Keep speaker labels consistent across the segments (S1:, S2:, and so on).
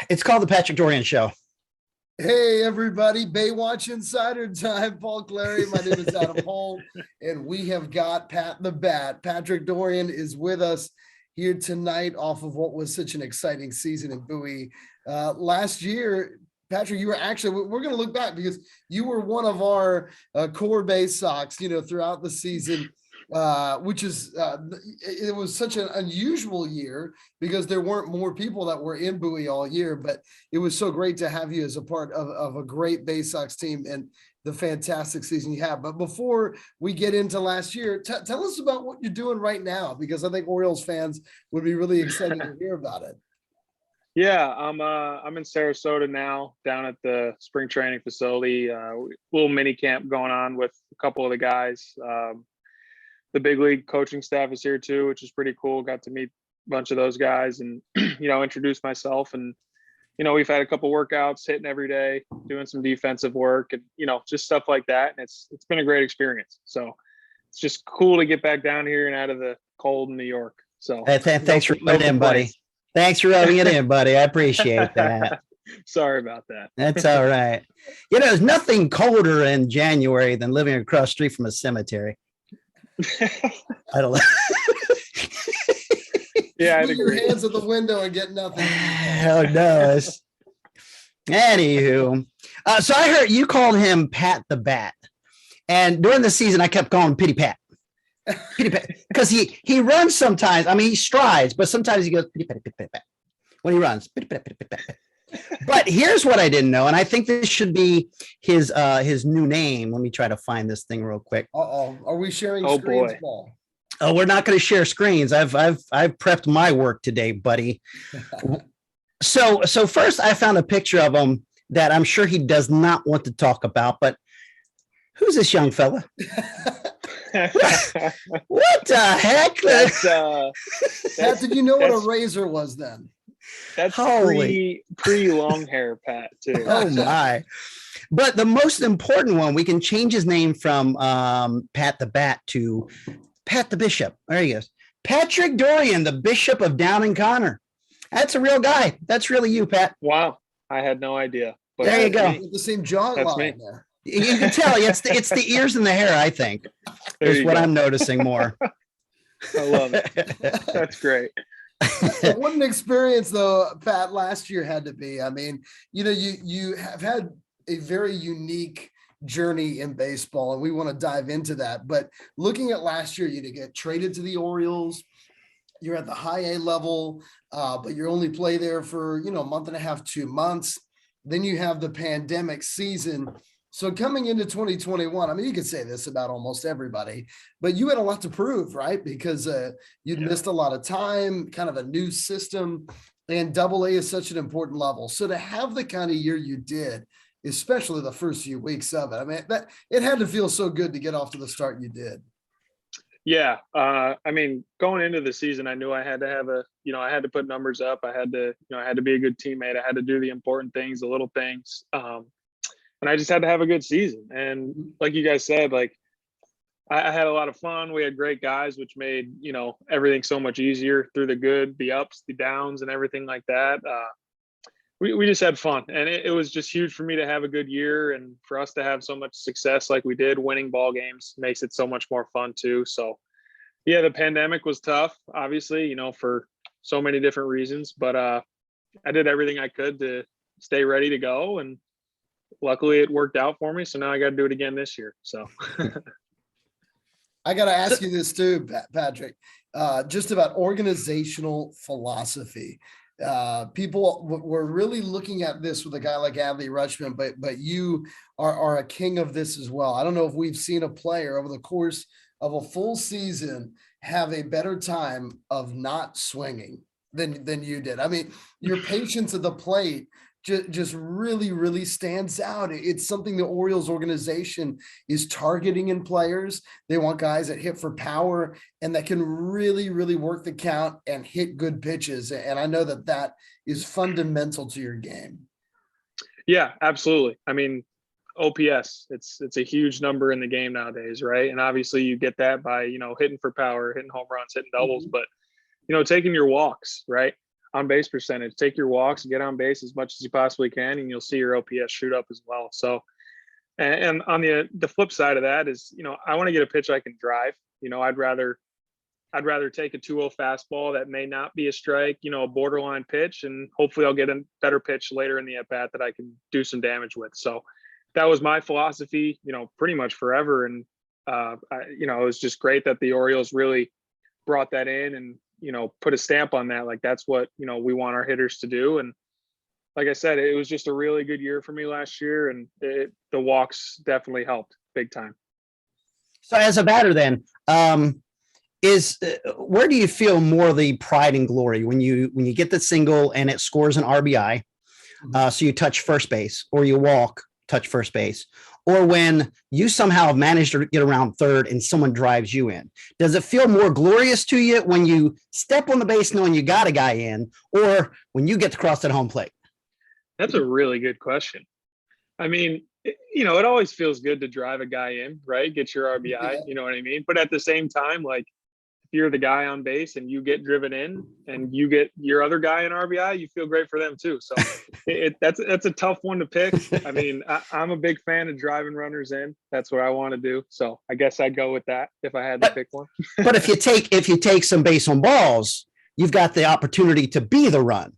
S1: It's called the Patrick Dorrian Show.
S2: Hey, everybody. BayWatch Insider time. Paul Clary. My name is Adam Hall, and we have got Pat the Bat. Patrick Dorrian is with us here tonight off of what was such an exciting season in Bowie. Last year, Patrick, you were actually, we're going to look back because you were one of our core Baysox, throughout the season. Which is it was such an unusual year because there weren't more people that were in Bowie all year, but it was so great to have you as a part of a great Baysox team and the fantastic season you have. But before we get into last year, tell us about what you're doing right now, because I think Orioles fans would be really excited to hear about it.
S3: Yeah, I'm in Sarasota now, down at the spring training facility. Little mini camp going on with a couple of the guys. The big league coaching staff is here too, which is pretty cool. Got to meet a bunch of those guys and, introduce myself. And, we've had a couple workouts, hitting every day, doing some defensive work and, just stuff like that. And it's been a great experience. So it's just cool to get back down here and out of the cold in New York. So
S1: thanks for rubbing it in, buddy. Thanks for rubbing it in, buddy. I appreciate that.
S3: Sorry about that.
S1: That's all right. There's nothing colder in January than living across the street from a cemetery. I don't know.
S2: Yeah, I'd agree. Your hands at the window and get nothing.
S1: Oh no. Anywho, so I heard you called him Pat the Bat, and during the season I kept calling him Pitty Pat. Pitty Pat, because he runs sometimes. I mean, he strides, but sometimes he goes Pitty Pat, Pitty Pat when he runs. Pitty Pat, Pitty Pat. But here's what I didn't know, and I think this should be his new name. Let me try to find this thing real quick.
S2: Are we sharing screens, Paul?
S1: Oh, we're not going to share screens. I've prepped my work today, buddy. So first I found a picture of him that I'm sure he does not want to talk about, but who's this young fella? What the heck?
S2: Pat, did you know what a razor was then?
S3: That's pretty long hair, Pat, too.
S1: Oh my. But the most important one, we can change his name from Pat the Bat to Pat the Bishop. There he is. Patrick Dorrian, the Bishop of Down and Connor. That's a real guy. That's really you, Pat.
S3: Wow. I had no idea.
S1: But there you go.
S2: The same jaw line there.
S1: You can tell it's the ears and the hair, I think, is what I'm noticing more.
S3: I love it. That's great.
S2: What an experience, though, Pat, last year had to be. I mean, you have had a very unique journey in baseball, and we want to dive into that. But looking at last year, you to get traded to the Orioles. You're at the high A level, but you only play there for, a month and a half, 2 months. Then you have the pandemic season. So coming into 2021, I mean, you could say this about almost everybody, but you had a lot to prove, right? Because you'd missed a lot of time, kind of a new system, and Double A is such an important level. So to have the kind of year you did, especially the first few weeks of it, I mean, that it had to feel so good to get off to the start you did.
S3: Yeah. I mean, going into the season, I knew I had to have I had to put numbers up. I had to be a good teammate. I had to do the important things, the little things. And I just had to have a good season. And like you guys said, like I had a lot of fun. We had great guys, which made, everything so much easier through the good, the ups, the downs, and everything like that. We just had fun. And it was just huge for me to have a good year, and for us to have so much success like we did. Winning ball games makes it so much more fun too. So yeah, the pandemic was tough, obviously, for so many different reasons, but I did everything I could to stay ready to go, and luckily it worked out for me. So now I got to do it again this year. So
S2: I got to ask you this too, Patrick, just about organizational philosophy. People were really looking at this with a guy like Adley Rutschman, but you are a king of this as well. I don't know if we've seen a player over the course of a full season have a better time of not swinging than you did. I mean, your patience at the plate just really, really stands out. It's something the Orioles organization is targeting in players. They want guys that hit for power and that can really, really work the count and hit good pitches. And I know that is fundamental to your game.
S3: Yeah, absolutely. I mean, OPS, it's a huge number in the game nowadays, right? And obviously you get that by, hitting for power, hitting home runs, hitting doubles, but, taking your walks, right? on base percentage. Take your walks, get on base as much as you possibly can, and you'll see your OPS shoot up as well. So, and on the flip side of that is, I want to get a pitch I can drive. I'd rather take a 2-0 fastball that may not be a strike, a borderline pitch, and hopefully I'll get a better pitch later in the at bat that I can do some damage with. So that was my philosophy, pretty much forever. And it was just great that the Orioles really brought that in and put a stamp on that. Like, that's what we want our hitters to do. And like I said, it was just a really good year for me last year, and the walks definitely helped big time.
S1: So as a batter, then, where do you feel more the pride and glory when you get the single and it scores an RBI? So you touch first base, or you walk, touch first base, or when you somehow manage to get around third and someone drives you in? Does it feel more glorious to you when you step on the base knowing you got a guy in, or when you get to cross that home plate?
S3: That's a really good question. I mean, it always feels good to drive a guy in, right? Get your RBI,
S2: Yeah.
S3: you know what I mean? But at the same time, like, if you're the guy on base and you get driven in and you get your other guy in RBI, you feel great for them too. So that's a tough one to pick. I mean, I'm a big fan of driving runners in. That's what I want to do. So I guess I'd go with that if I had to pick one.
S1: But if you take some base on balls, you've got the opportunity to be the run.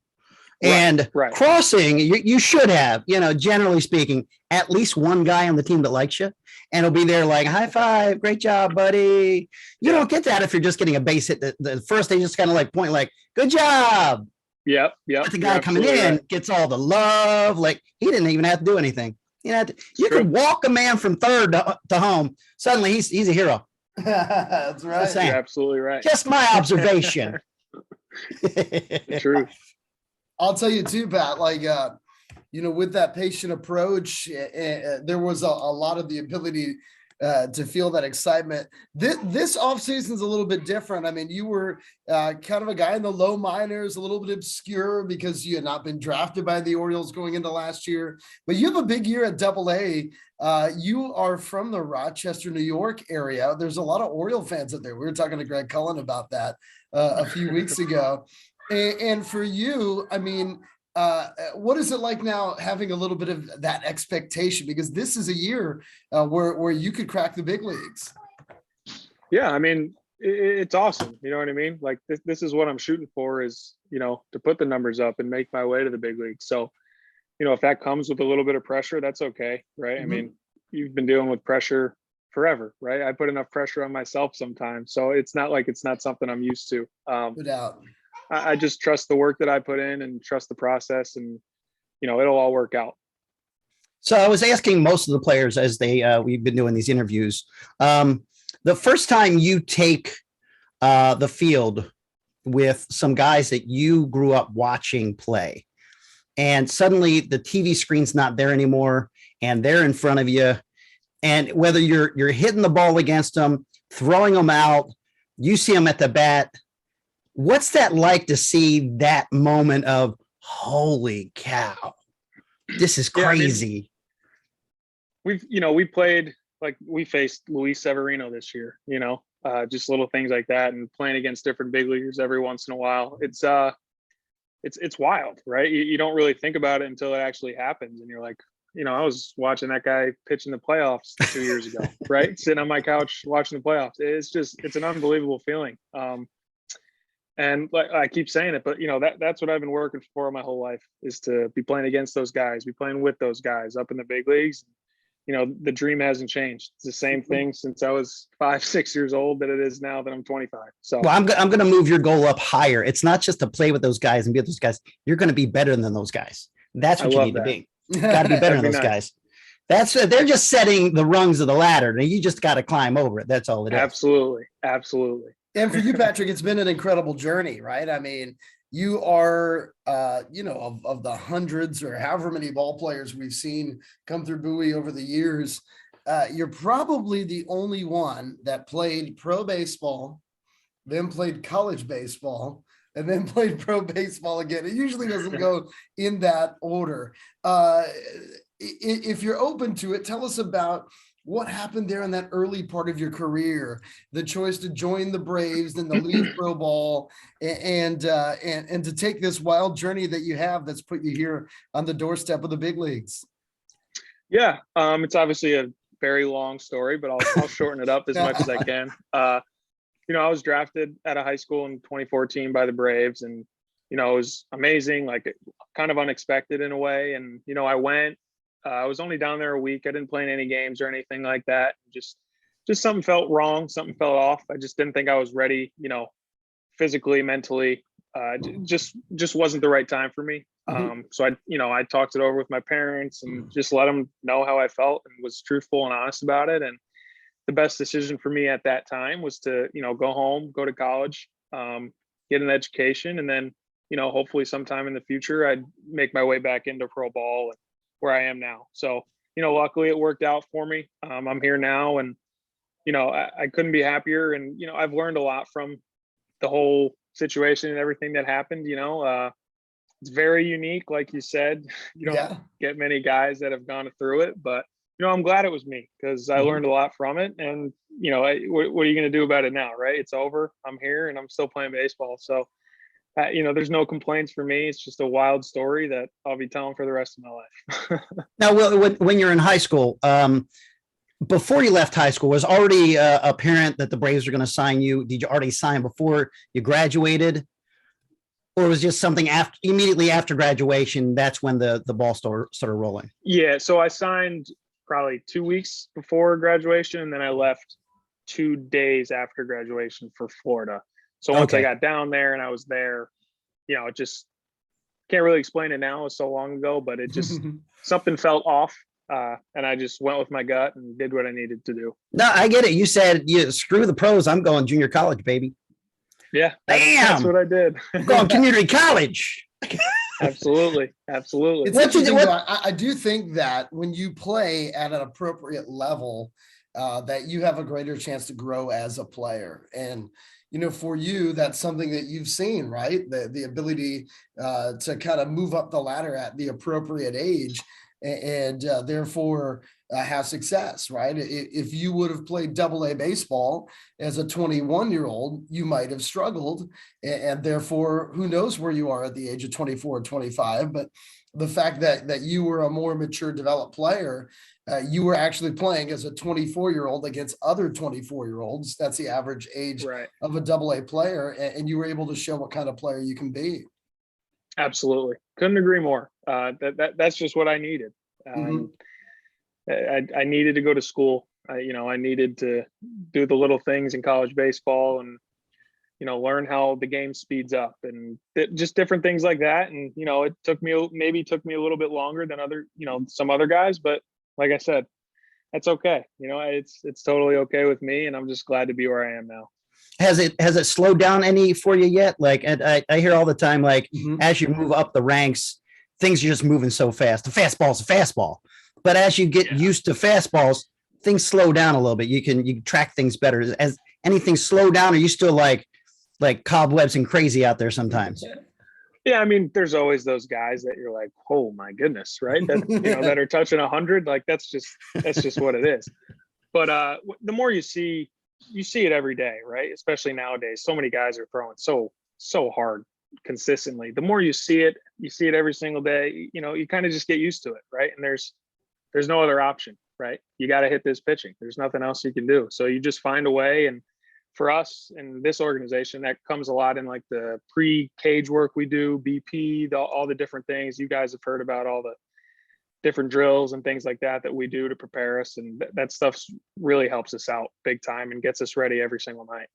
S1: And
S3: right.
S1: Crossing, you should have, generally speaking, at least one guy on the team that likes you, and he'll be there like, high five, great job, buddy. You don't get that if you're just getting a base hit. The first they just kind of like point like, good job.
S3: Yep.
S1: But the guy coming in gets all the love. Like, he didn't even have to do anything. You could walk a man from third to home. Suddenly he's a hero.
S2: That's right.
S3: You're absolutely right.
S1: Just my observation.
S3: True.
S2: I'll tell you too, Pat, like, with that patient approach, there was a lot of the ability to feel that excitement. This offseason is a little bit different. I mean, you were kind of a guy in the low minors, a little bit obscure because you had not been drafted by the Orioles going into last year, but you have a big year at Double-A. You are from the Rochester, New York area. There's a lot of Oriole fans out there. We were talking to Greg Cullen about that a few weeks ago. And for you, I mean, what is it like now having a little bit of that expectation? Because this is a year where you could crack the big leagues.
S3: Yeah, I mean, it's awesome. You know what I mean? Like, this is what I'm shooting for, is, to put the numbers up and make my way to the big leagues. So, if that comes with a little bit of pressure, that's okay, right?
S2: Mm-hmm.
S3: I mean, you've been dealing with pressure forever, right? I put enough pressure on myself sometimes. So it's not like it's not something I'm used to.
S2: No doubt.
S3: I just trust the work that I put in and trust the process, and it'll all work out.
S1: So I was asking most of the players as we've been doing these interviews. The first time you take the field with some guys that you grew up watching play, and suddenly the TV screen's not there anymore, and they're in front of you, and whether you're hitting the ball against them, throwing them out, you see them at the bat. What's that like to see that moment of, holy cow, this is crazy?
S3: Yeah, I mean, we played, like, we faced Luis Severino this year, just little things like that, and playing against different big leaguers every once in a while. It's wild, right? You don't really think about it until it actually happens. And you're like, I was watching that guy pitch in the playoffs 2 years ago, right? Sitting on my couch watching the playoffs. It's an unbelievable feeling. And like I keep saying it, but that's what I've been working for my whole life, is to be playing against those guys, be playing with those guys up in the big leagues. The dream hasn't changed. It's the same thing since I was 5-6 years old that it is now that I'm 25. So,
S1: well, I'm going to move your goal up higher. It's not just to play with those guys and be with those guys. You're going to be better than those guys. That's what you need to be. You got to be better than those guys. They're just setting the rungs of the ladder, and you just got to climb over it. That's all it is.
S3: Absolutely.
S2: And for you, Patrick, it's been an incredible journey, right? I mean, you are, of the hundreds or however many ball players we've seen come through Bowie over the years, you're probably the only one that played pro baseball, then played college baseball, and then played pro baseball again. It usually doesn't go in that order. If you're open to it, tell us about what happened there in that early part of your career, the choice to join the Braves, then to leave pro ball, and to take this wild journey that you have that's put you here on the doorstep of the big leagues?
S3: Yeah, it's obviously a very long story, but I'll shorten it up as much as I can. I was drafted out of high school in 2014 by the Braves, and it was amazing, like kind of unexpected in a way. And I went. I was only down there a week. I didn't play in any games or anything like that. Just something felt wrong. Something felt off. I just didn't think I was ready, physically, mentally. Just wasn't the right time for me. So I talked it over with my parents and just let them know how I felt and was truthful and honest about it. And the best decision for me at that time was to, go home, go to college, get an education, and then, hopefully sometime in the future, I'd make my way back into pro ball and where I am now. So, luckily it worked out for me. I'm here now, and, I couldn't be happier. And, I've learned a lot from the whole situation and everything that happened. It's very unique. Like you said, you don't get many guys that have gone through it, but I'm glad it was me, because I learned a lot from it. And, what are you going to do about it now? Right. It's over. I'm here and I'm still playing baseball. So, there's no complaints for me. It's just a wild story that I'll be telling for the rest of my life.
S1: Now, when you're in high school, before you left high school, was already apparent that the Braves were going to sign you? Did you already sign before you graduated? Or was just something immediately after graduation? That's when the ball started rolling.
S3: Yeah. So I signed probably 2 weeks before graduation, and then I left 2 days after graduation for Florida. So once I got down there and I was there, it just can't really explain it now. It was so long ago, but it just something felt off. And I just went with my gut and did what I needed to do.
S1: No, I get it. You said, screw the pros. I'm going junior college, baby.
S3: Yeah. That's what I did.
S1: I'm going community college.
S3: Absolutely.
S2: It's interesting, I do think that when you play at an appropriate level, that you have a greater chance to grow as a player. And, for you, that's something that you've seen, right? The ability to kind of move up the ladder at the appropriate age and therefore have success, right? If you would have played AA baseball as a 21-year-old, you might have struggled, and therefore who knows where you are at the age of 24 or 25. But the fact that you were a more mature, developed player, you were actually playing as a 24-year-old against other 24-year-olds. That's the average age of a AA player, and you were able to show what kind of player you can be.
S3: Absolutely. Couldn't agree more. That's just what I needed. I needed to go to school. I needed to do the little things in college baseball and, learn how the game speeds up and just different things like that. And, it took me a little bit longer than some other guys, but like I said, that's okay. It's totally okay with me. And I'm just glad to be where I am now.
S1: Has it slowed down any for you yet? Like, and I hear all the time, like as you move up the ranks, things are just moving so fast. The fastball's a fastball, but as you get used to fastballs, things slow down a little bit. You can track things better. As anything slow down, are you still like cobwebs and crazy out there sometimes?
S3: Yeah, I mean, there's always those guys that you're like, oh my goodness, right? That that are touching 100. Like that's just what it is. But the more you see it every day, right? Especially nowadays, so many guys are throwing so hard consistently. The more you see it every single day, you kind of just get used to it, right? And there's no other option, right? You got to hit this pitching. There's nothing else you can do. So you just find a way. And for us in this organization, that comes a lot in like the pre-cage work we do, BP, all the different things. You guys have heard about all the different drills and things like that we do to prepare us. And that stuff really helps us out big time and gets us ready every single night.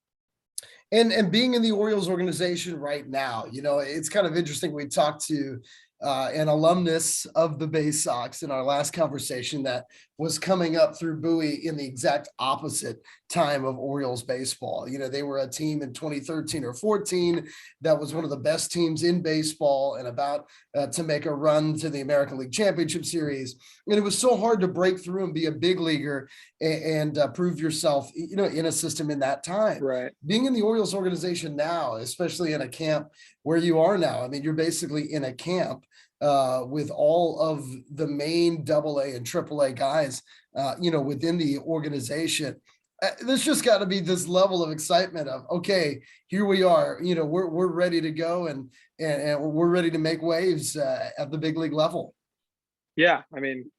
S2: And being in the Orioles organization right now, it's kind of interesting. We talked to an alumnus of the Baysox in our last conversation that was coming up through Bowie in the exact opposite time of Orioles baseball. They were a team in 2013 or 14 that was one of the best teams in baseball and about to make a run to the American League Championship Series. And it was so hard to break through and be a big leaguer and prove yourself, in a system in that time.
S3: Right.
S2: Being in the Orioles organization now, especially in a camp where you are now, I mean, you're basically in a camp. with all of the main AA and AAA guys, within the organization. There's just got to be this level of excitement of, okay, here we are, we're ready to go and we're ready to make waves at the big league level.
S3: Yeah. I mean,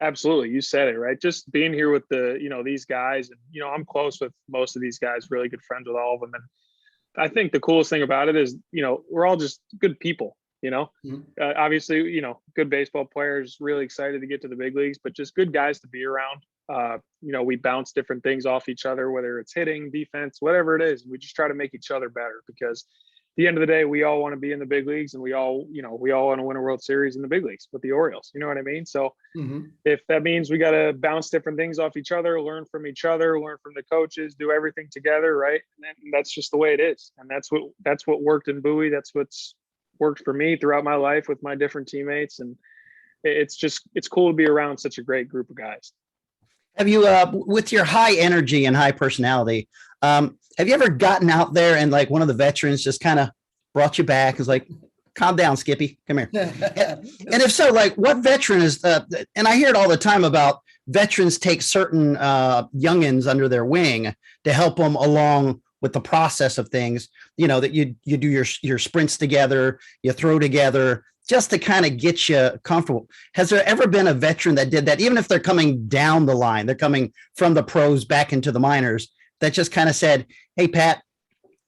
S3: absolutely. You said it, right? Just being here with these guys, and, I'm close with most of these guys, really good friends with all of them. And I think the coolest thing about it is, we're all just good people,
S2: Mm-hmm.
S3: Obviously, good baseball players, really excited to get to the big leagues, but just good guys to be around. We bounce different things off each other, whether it's hitting, defense, whatever it is. We just try to make each other better, because at the end of the day, we all want to be in the big leagues, and we all want to win a World Series in the big leagues with the Orioles. You know what I mean? So if that means we got to bounce different things off each other, learn from each other, learn from the coaches, do everything together, right? And that's just the way it is. And that's what worked in Bowie. That's what's worked for me throughout my life with my different teammates. And it's cool to be around such a great group of guys.
S1: Have you, with your high energy and high personality, have you ever gotten out there and like one of the veterans just kind of brought you back? Is like, calm down, Skippy, come here. And if so, like what veteran is, and I hear it all the time about veterans take certain youngins under their wing to help them along with the process of things, that you do your sprints together, you throw together, just to kind of get you comfortable. Has there ever been a veteran that did that, even if they're coming down the line, they're coming from the pros back into the minors, that just kind of said, hey, Pat,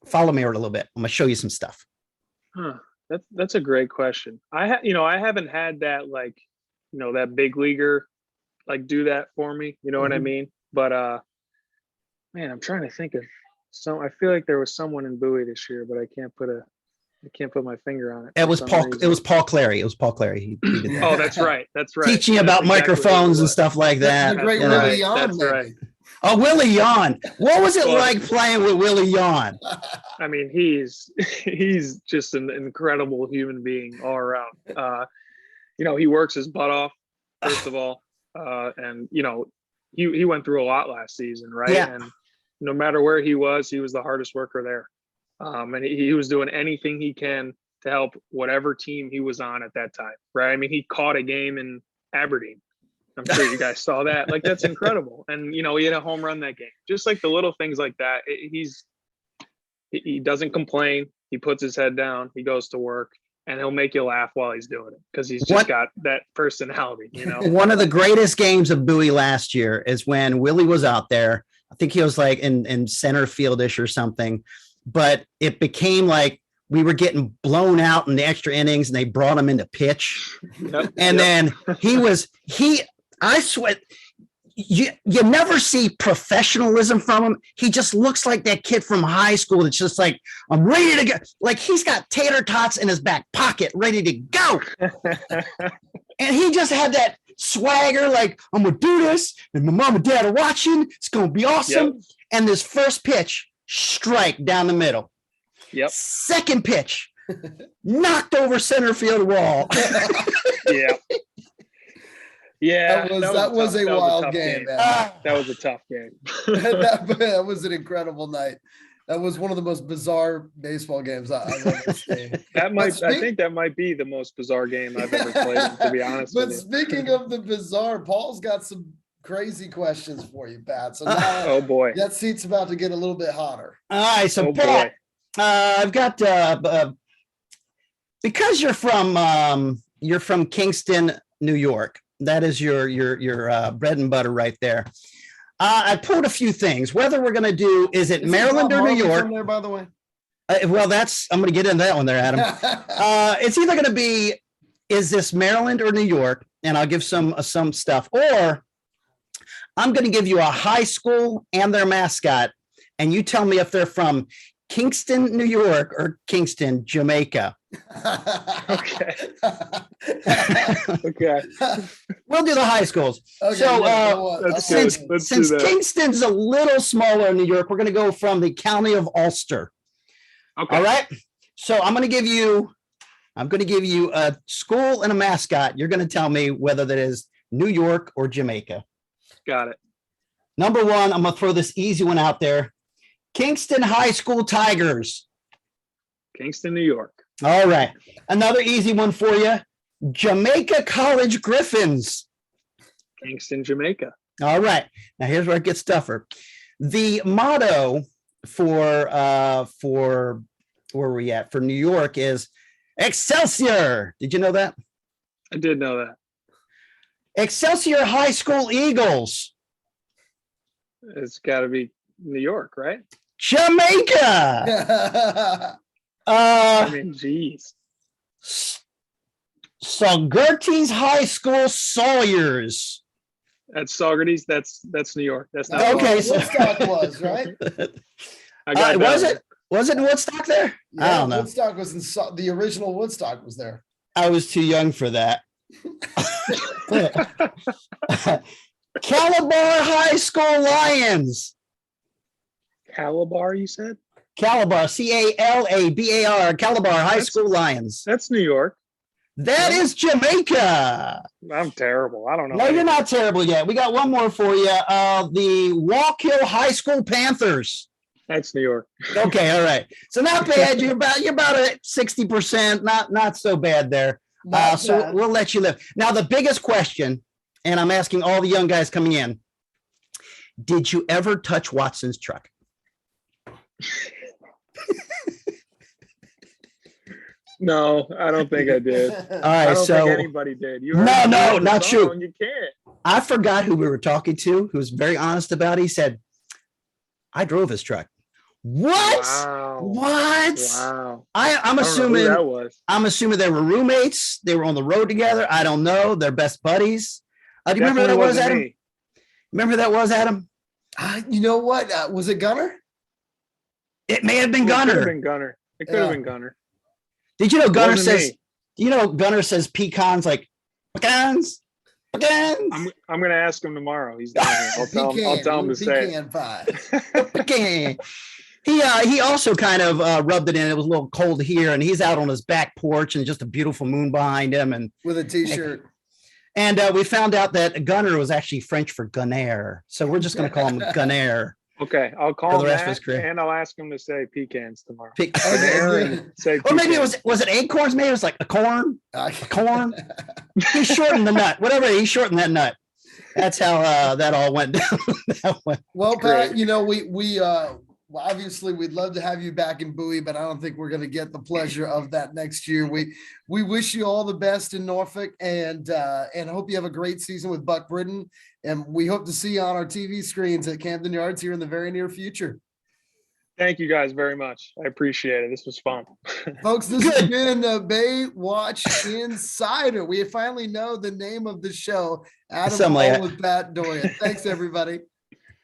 S1: follow me a little bit. I'm going to show you some stuff.
S3: That's a great question. I haven't had that, like, that big leaguer, like, do that for me. You know what I mean? But, man, I'm trying to think of I feel like there was someone in Bowie this year, but I can't put my finger on it.
S1: It was Paul Clary. He did that.
S3: Oh, that's right.
S1: Teaching about microphones and stuff like that.
S2: The great Willie Yon.
S3: That's right.
S1: Oh, Willie Yon. What was it like playing with Willie Yon?
S3: I mean, he's just an incredible human being all around. He works his butt off, first of all. And, he went through a lot last season, right?
S1: Yeah.
S3: And no matter where he was the hardest worker there. And he was doing anything he can to help whatever team he was on at that time, right? I mean, he caught a game in Aberdeen. I'm sure you guys saw that. Like, that's incredible. And, he had a home run that game. Just like the little things like that. He doesn't complain. He puts his head down. He goes to work, and he'll make you laugh while he's doing it, because he's just got that personality,
S1: One of the greatest games of Bowie last year is when Willie was out there. I think he was like in center fieldish or something, but it became like we were getting blown out in the extra innings, and they brought him into pitch. Then I swear, you never see professionalism from him. He just looks like that kid from high school that's just like, I'm ready to go. Like, he's got tater tots in his back pocket, ready to go. And he just had that swagger, like, I'm gonna do this, and my mom and dad are watching. It's gonna be awesome. Yep. And this first pitch, strike down the middle.
S3: Yep.
S1: Second pitch, knocked over center field wall.
S3: Yeah. Yeah,
S2: that was a wild game.
S3: That was a tough game.
S2: that was an incredible night. That was one of the most bizarre baseball games I've ever seen.
S3: I think that might be the most bizarre game I've ever played, to be honest with you.
S2: But speaking of the bizarre, Paul's got some crazy questions for you, Pat. So now,
S3: oh boy,
S2: that seat's about to get a little bit hotter.
S1: All right, so Pat, I've got because you're from Kingston, New York. That is your bread and butter right there. I pulled a few things. Whether we're going to do, is it Maryland or New York?
S2: From there, by the way.
S1: Well, I'm going to get into that one there, Adam. It's either going to be, is this Maryland or New York? And I'll give some stuff, or I'm going to give you a high school and their mascot, and you tell me if they're from Kingston, New York, or Kingston, Jamaica.
S2: Okay.
S3: Okay.
S1: We'll do the high schools. Okay, so since Kingston's a little smaller in New York, we're going to go from the county of Ulster.
S3: Okay.
S1: All right. So I'm going to give you a school and a mascot. You're going to tell me whether that is New York or Jamaica.
S3: Got it.
S1: Number one, I'm going to throw this easy one out there. Kingston High School Tigers.
S3: Kingston, New York.
S1: All right. Another easy one for you. Jamaica College Griffins.
S3: Kingston, Jamaica.
S1: All right. Now here's where it gets tougher. The motto for where are we at for New York is Excelsior. Did you know that?
S3: I did know that.
S1: Excelsior High School Eagles.
S3: It's got to be New York, right?
S1: Jamaica.
S3: I mean, geez.
S1: Saugerties High School Sawyers.
S3: That's Saugerties. That's New York. That's not
S1: Okay, so
S2: Woodstock was, right?
S3: I got
S1: was
S3: that.
S1: it? Was it in Woodstock there? I
S2: Yeah,
S1: don't know.
S2: Woodstock was the original Woodstock was there.
S1: I was too young for that. Calabar High School Lions.
S3: Calabar, you said?
S1: Calabar, Calabar, Calabar High School Lions.
S3: That's New York.
S1: That is Jamaica.
S3: I'm terrible. I don't know.
S1: No, you're not terrible yet. We got one more for you. The Walk Hill High School Panthers.
S3: That's New York.
S1: Okay, all right. So not bad. You're about at 60%. Not so bad there. So
S2: bad.
S1: we'll let you live. Now the biggest question, and I'm asking all the young guys coming in: did you ever touch Watson's truck?
S3: No, I don't think I did.
S1: All
S3: I
S1: right,
S3: don't
S1: so
S3: think anybody did. You
S1: No,
S3: heard me
S1: no,
S3: on the
S1: not
S3: phone,
S1: true.
S3: You can't.
S1: I forgot who we were talking to, who was very honest about it. He said, I drove his truck. What?
S3: Wow.
S1: What?
S3: Wow.
S1: I'm
S3: I don't know who
S1: assuming
S3: that was.
S1: I'm assuming they were roommates. They were on the road together. I don't know. They're best buddies. Do you remember who that
S3: Definitely
S1: was,
S3: wasn't
S1: Adam?
S3: me.
S1: Remember who that was, Adam?
S2: You know what? Was it Gunner?
S1: It may have been
S3: It could have
S1: Gunner.
S3: been Gunner. It could have been Gunner.
S1: Did you know Gunner
S3: Wasn't
S1: says,
S3: me.
S1: Gunner says pecans like pecans? Pecans?
S3: I'm gonna ask him tomorrow. He's down here. I'll tell him to say it.
S2: Pecan pie.
S1: Pecan. He also kind of rubbed it in. It was a little cold here, and he's out on his back porch and just a beautiful moon behind him. And
S2: With a t-shirt.
S1: we found out that Gunner was actually French for Gunner. So we're just going to call him Gunner.
S3: Okay, I'll
S1: For
S3: call
S1: the
S3: him
S1: rest of his
S3: that,
S1: career.
S3: and I'll ask him to say pecans tomorrow.
S1: Pick-
S3: Gunner and say
S1: Or maybe
S3: pecans.
S1: was it acorns? Maybe it was like a corn. Corn. He shortened the nut. Whatever. He shortened that nut. That's how that all went down.
S2: Well,
S3: Great.
S2: Pat, we obviously we'd love to have you back in Bowie, but I don't think we're going to get the pleasure of that next year. We wish you all the best in Norfolk, and hope you have a great season with Buck Britton. And we hope to see you on our TV screens at Camden Yards here in the very near future.
S3: Thank you guys very much. I appreciate it. This was fun.
S2: Folks, this has been BayWatch Insider. We finally know the name of the show. Adam
S1: Something like
S2: Hall with Pat Dorrian. Thanks, everybody.